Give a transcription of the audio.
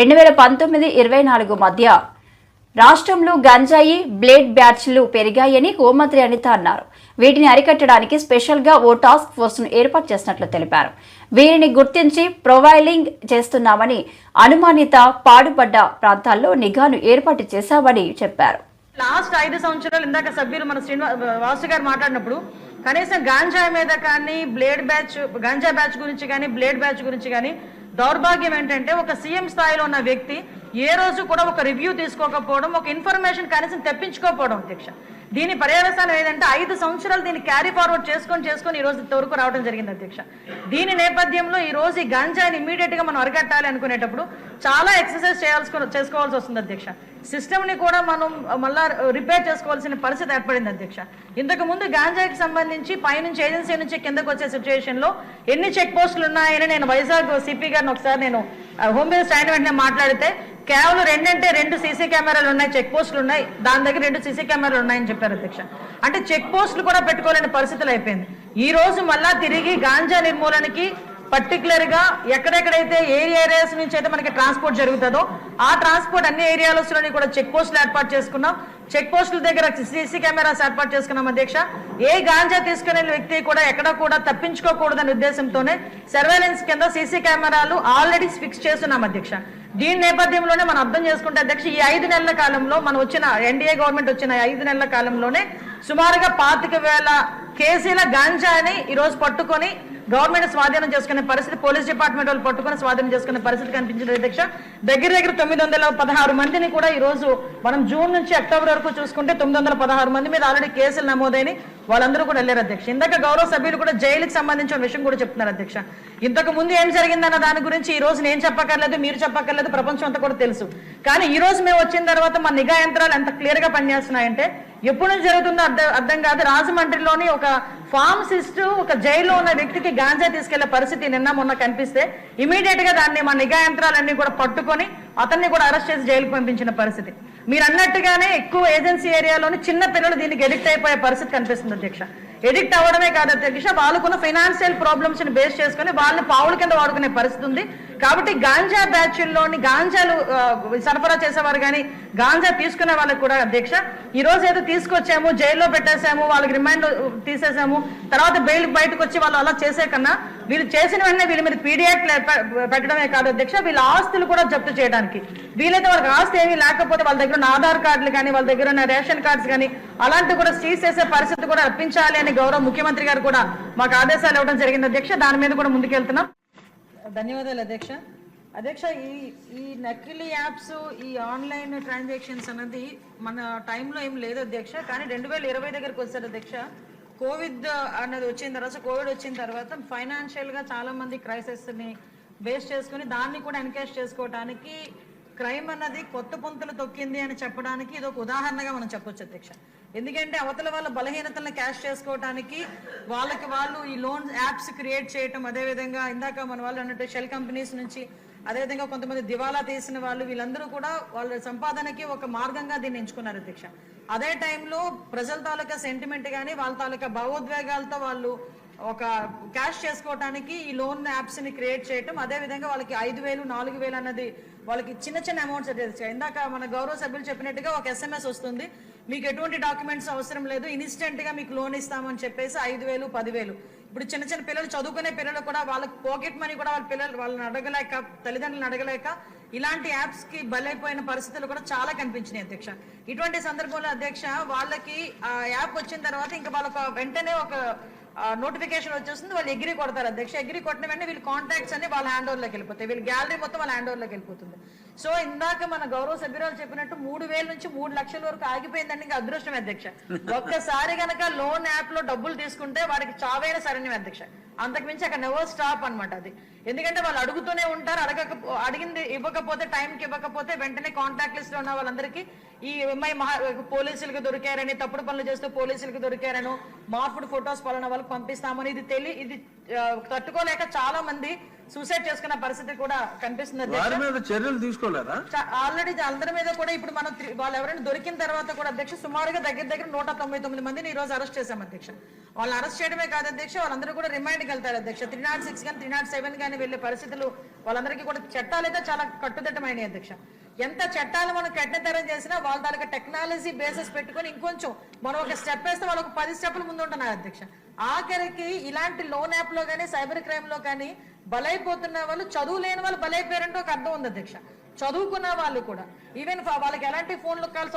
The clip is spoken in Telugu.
2019-24 మధ్య రాష్ట్రంలో గంజాయి బ్లేడ్ బ్యాచ్లు పెరిగాయని హోంమంత్రి అనిత అన్నారు. వీటిని అరికట్టడానికి స్పెషల్ గా ఓ టాస్క్ ఫోర్స్ ను ఏర్పాటు చేసినట్లు తెలిపారు. వీరిని గుర్తించి ప్రొఫైలింగ్ చేస్తున్నామని, అనుమానిత పాడుపడ్డ ప్రాంతాల్లో నిఘాను ఏర్పాటు చేశామని చెప్పారు. లాస్ట్ 5 సంవత్సరాలు ఇందాక సభ్యులు మన వాసు గారు మాట్లాడినప్పుడు కనీసం గాంజా మీద కానీ గాంజా బ్యాచ్ గురించి కానీ బ్లేడ్ బ్యాచ్ గురించి కానీ దౌర్భాగ్యం ఏంటంటే ఒక సీఎం స్థాయిలో ఉన్న వ్యక్తి ఏ రోజు కూడా ఒక రివ్యూ తీసుకోకపోవడం, ఒక ఇన్ఫర్మేషన్ కనీసం తెప్పించుకోకపోవడం అధ్యక్ష. దీని పర్యవసానం ఏదంటే 5 సంవత్సరాలు దీన్ని క్యారీ ఫార్వర్డ్ చేసుకొని ఈ రోజు ఇంతవరకు రావడం జరిగింది అధ్యక్ష. దీని నేపథ్యంలో ఈ రోజు ఈ గాంజాని ఇమీడియట్ గా మనం అరికట్టాలి అనుకునేటప్పుడు చాలా ఎక్సర్సైజ్ చేసుకోవాల్సి వస్తుంది అధ్యక్ష. సిస్టమ్ ని కూడా మనం మళ్ళా రిపేర్ చేసుకోవాల్సిన పరిస్థితి ఏర్పడింది అధ్యక్ష. ఇంతకు ముందు గాంజాకి సంబంధించి పైనుంచి ఏజెన్సీ నుంచి కిందకు వచ్చే సిచ్యువేషన్ లో ఎన్ని చెక్ పోస్టులు ఉన్నాయని నేను వైజాగ్ సిపి గారిని ఒకసారి నేను హోమ్ మినిస్టర్ అయిన వెంటనే మాట్లాడితే కేవలం 2 సీసీ కెమెరాలు ఉన్నాయి, చెక్ పోస్టులు ఉన్నాయి, దాని దగ్గర 2 సీసీ కెమెరాలు ఉన్నాయని చెప్పారు అధ్యక్ష. అంటే చెక్ పోస్టులు కూడా పెట్టుకోలేని పరిస్థితులు అయిపోయింది. ఈ రోజు మళ్ళా తిరిగి గాంజా నిర్మూలనకి పర్టికులర్ గా ఎక్కడెక్కడైతే ఏరియాస్ నుంచి అయితే మనకి ట్రాన్స్పోర్ట్ జరుగుతుందో ఆ ట్రాన్స్పోర్ట్ అన్ని ఏరియాలోని కూడా చెక్ పోస్టులు ఏర్పాటు చేసుకున్నాం. చెక్ పోస్టుల దగ్గర సీసీ కెమెరాస్ ఏర్పాటు చేసుకున్నాం అధ్యక్ష. ఏ గాంజా తీసుకునే వ్యక్తి కూడా ఎక్కడ కూడా తప్పించుకోకూడదనే ఉద్దేశంతోనే సర్వేలెన్స్ కింద సీసీ కెమెరాలు ఆల్రెడీ ఫిక్స్ చేస్తున్నాం అధ్యక్ష. దీని నేపథ్యంలోనే మనం అర్థం చేసుకుంటే అధ్యక్ష, ఈ 5 నెలల కాలంలో మనం వచ్చిన ఎన్డీఏ గవర్నమెంట్ వచ్చిన 5 నెలల కాలంలోనే సుమారుగా 25,000 కేజీల గాంజాని ఈ రోజు పట్టుకొని గవర్నమెంట్ స్వాధీనం చేసుకునే పరిస్థితి, పోలీస్ డిపార్ట్మెంట్ వాళ్ళు పట్టుకొని స్వాధీనం చేసుకునే పరిస్థితి కనిపించింది అధ్యక్ష. దగ్గర 916 మందిని కూడా ఈ రోజు మనం జూన్ నుంచి అక్టోబర్ వరకు చూసుకుంటే 916 మంది మీద ఆల్రెడీ కేసులు నమోదైన వాళ్ళందరూ కూడా వెళ్ళారు అధ్యక్ష. ఇందాక గౌరవ సభ్యులు కూడా జైలుకి సంబంధించిన విషయం కూడా చెప్తున్నారు అధ్యక్ష. ఇంతకు ముందు ఏం జరిగిందన్న దాని గురించి ఈ రోజు నేను చెప్పక్కర్లేదు, మీరు చెప్పక్కర్లేదు, ప్రపంచం అంతా కూడా తెలుసు. కానీ ఈ రోజు మేము వచ్చిన తర్వాత మా నిఘా యంత్రాలు ఎంత క్లియర్ గా పనిచేస్తున్నాయంటే ఎప్పుడు నుంచి జరుగుతుందో అర్థం కాదు. రాజమండ్రిలోని ఒక ఫార్మసిస్ట్ ఒక జైల్లో ఉన్న వ్యక్తికి గాంజా తీసుకెళ్లే పరిస్థితి నిన్న మొన్న కనిపిస్తే ఇమీడియట్ గా దాన్ని మా నిఘా యంత్రాలన్నీ కూడా పట్టుకొని అతన్ని కూడా అరెస్ట్ చేసి జైలుకు పంపించిన పరిస్థితి. మీరు అన్నట్టుగానే ఎక్కువ ఏజెన్సీ ఏరియాలోని చిన్న పిల్లలు దీనికి ఎడిక్ట్ అయిపోయే పరిస్థితి కనిపిస్తుంది అధ్యక్ష. ఎడిక్ట్ అవ్వడమే కాదు అధ్యక్ష, వాళ్ళకున్న ఫైనాన్షియల్ ప్రాబ్లమ్స్ ని బేస్ చేసుకుని వాళ్ళని పావుల కింద వాడుకునే పరిస్థితి ఉంది. కాబట్టి గాంజా బ్యాచ్ల్లోని గాంజాలు సరఫరా చేసేవారు కానీ గాంజా తీసుకునే వాళ్ళకి కూడా అధ్యక్ష ఈ రోజు ఏదో తీసుకొచ్చాము, జైల్లో పెట్టేసాము, వాళ్ళకి రిమైండ్ తీసేసాము, తర్వాత బెయిల్ బయటకు వచ్చి వాళ్ళు అలా చేసే కన్నా వీళ్ళు చేసిన వెంటనే వీళ్ళ మీద పీడియాక్ట్ పెట్టడమే కాదు అధ్యక్ష, వీళ్ళ ఆస్తులు కూడా జప్తు చేయడానికి వీలైతే వాళ్ళకి ఆస్తి ఏమీ లేకపోతే వాళ్ళ దగ్గర ఉన్న ఆధార్ కార్డులు కానీ వాళ్ళ దగ్గర ఉన్న రేషన్ కార్డ్స్ కానీ అలాంటివి కూడా సీజ్ చేసే పరిస్థితి కూడా రప్పించాలి అని గౌరవ ముఖ్యమంత్రి గారు కూడా మాకు ఆదేశాలు ఇవ్వడం జరిగింది అధ్యక్ష. దాని మీద కూడా ముందుకెళ్తున్నాం. ధన్యవాదాలు అధ్యక్ష. అధ్యక్ష, ఈ నకిలీ యాప్స్, ఈ ఆన్లైన్ ట్రాన్సాక్షన్స్ అన్నది మన టైంలో ఏం లేదు అధ్యక్ష. కానీ 2020 దగ్గరకు వచ్చారు అధ్యక్ష. కోవిడ్ అన్నది కోవిడ్ వచ్చిన తర్వాత ఫైనాన్షియల్ గా చాలా మంది క్రైసిస్ ని బేస్ చేసుకుని దాన్ని కూడా ఎన్కేష్ చేసుకోవడానికి క్రైమ్ అన్నది కొత్త పుంతలు తొక్కింది అని చెప్పడానికి ఇది ఒక ఉదాహరణగా మనం చెప్పొచ్చు అధ్యక్ష. ఎందుకంటే అవతల వాళ్ళ బలహీనతలను క్యాష్ చేసుకోవడానికి వాళ్ళు ఈ లోన్ యాప్స్ క్రియేట్ చేయటం, అదేవిధంగా ఇందాక మన వాళ్ళు అన్నట్టు షెల్ కంపెనీస్ నుంచి అదేవిధంగా కొంతమంది దివాలా తీసిన వాళ్ళు వీళ్ళందరూ కూడా వాళ్ళ సంపాదనకి ఒక మార్గంగా దీన్ని ఎంచుకున్నారు అధ్యక్ష. అదే టైంలో ప్రజల తాలూకా సెంటిమెంట్ కానీ వాళ్ళ తాలూకా భావోద్వేగాలతో వాళ్ళు ఒక క్యాష్ చేసుకోవడానికి ఈ లోన్ యాప్స్ ని క్రియేట్ చేయటం, అదేవిధంగా వాళ్ళకి 5,000 4,000 అన్నది వాళ్ళకి చిన్న అమౌంట్స్ అధ్యక్ష. ఇందాక మన గౌరవ సభ్యులు చెప్పినట్టుగా ఒక SMS వస్తుంది, మీకు ఎటువంటి డాక్యుమెంట్స్ అవసరం లేదు, ఇన్స్టెంట్ గా మీకు లోన్ ఇస్తామని చెప్పేసి 5,000 10,000. ఇప్పుడు చిన్న పిల్లలు చదువుకునే పిల్లలు కూడా వాళ్ళకి పాకెట్ మనీ కూడా వాళ్ళని అడగలేక, తల్లిదండ్రులను అడగలేక ఇలాంటి యాప్స్ కి బలైపోయిన పరిస్థితులు కూడా చాలా కనిపించినాయి అధ్యక్ష. ఇటువంటి సందర్భంలో అధ్యక్ష వాళ్ళకి ఆ యాప్ వచ్చిన తర్వాత ఇంకా వాళ్ళకి వెంటనే ఒక నోటిఫికేషన్ వచ్చేస్తుంది, వాళ్ళు ఎగ్రీ కొడతారు అధ్యక్ష. ఎగ్రీ కొట్టిన వెంటనే వీళ్ళ కాంటాక్ట్స్ అన్ని వాళ్ళ హ్యాండ్ ఓవర్లోకి వెళ్ళిపోతాయి, వీళ్ళ గ్యాలరీ మొత్తం వాళ్ళ హ్యాండ్ ఓవర్లోకి వెళ్ళిపోతుంది. సో ఇందాక మన గౌరవ సభ్యురాలు చెప్పినట్టు 3,000 నుంచి 3 లక్షల వరకు ఆగిపోయిందండి. ఇంకా అదృష్టం అధ్యక్ష. ఒక్కసారి కనుక లోన్ యాప్ లో డబ్బులు తీసుకుంటే వాడికి చావైన శరణ్యం అధ్యక్ష. అంతకుమించి అక్కడ నెవర్ స్టాప్ అనమాట అది. ఎందుకంటే వాళ్ళు అడుగుతూనే ఉంటారు, అడిగింది ఇవ్వకపోతే, టైంకి ఇవ్వకపోతే వెంటనే కాంటాక్ట్ లిస్ట్ లో ఉన్న వాళ్ళందరికీ ఈ అమ్మాయి పోలీసులకు దొరికారని, తప్పుడు పనులు చేస్తూ పోలీసులకు దొరికారను, మార్పుడు ఫొటోస్ పలానా వాళ్ళకి పంపిస్తామని ఇది తట్టుకోలేక చాలా మంది సూసైడ్ చేసుకున్న పరిస్థితి కూడా కనిపిస్తుంది వారి మీద చర్యలు తీసుకోలేదా? ఆల్రెడీ అందరి మీద కూడా ఇప్పుడు మనం వాళ్ళు ఎవరైనా దొరికిన తర్వాత కూడా అధ్యక్ష సుమారుగా దగ్గర 199 మందిని ఈ రోజు అరెస్ట్ చేశాం అధ్యక్ష. వాళ్ళు అరెస్ట్ చేయడమే కాదు అధ్యక్ష, వాళ్ళందరూ కూడా రిమైండ్కి వెళ్తారు అధ్యక్ష. 306 కానీ 307 కానీ వెళ్ళే పరిస్థితులు వాళ్ళందరికీ కూడా చట్టాలు అయితే చాలా కట్టుదిట్టమైనవి అధ్యక్ష. ఎంత చట్టాలు మనం కఠినతరం చేసినా వాళ్ళ తాలూకా టెక్నాలజీ బేసెస్ పెట్టుకొని ఇంకొంచెం మనం ఒక స్టెప్ వేస్తే వాళ్ళకు 10 స్టెప్ల ముందు ఉంటున్నారు అధ్యక్ష. ఆఖరికి ఇలాంటి లోన్ యాప్ లో కానీ సైబర్ క్రైమ్ లో కానీ బలైపోతున్న వాళ్ళు చదువు లేని వాళ్ళు బలైపోయారంటే ఒక అర్థం ఉంది అధ్యక్ష. చదువుకున్న వాళ్ళు కూడా ఈవెన్ వాళ్ళకి ఎలాంటి ఫోన్లు కాల్స్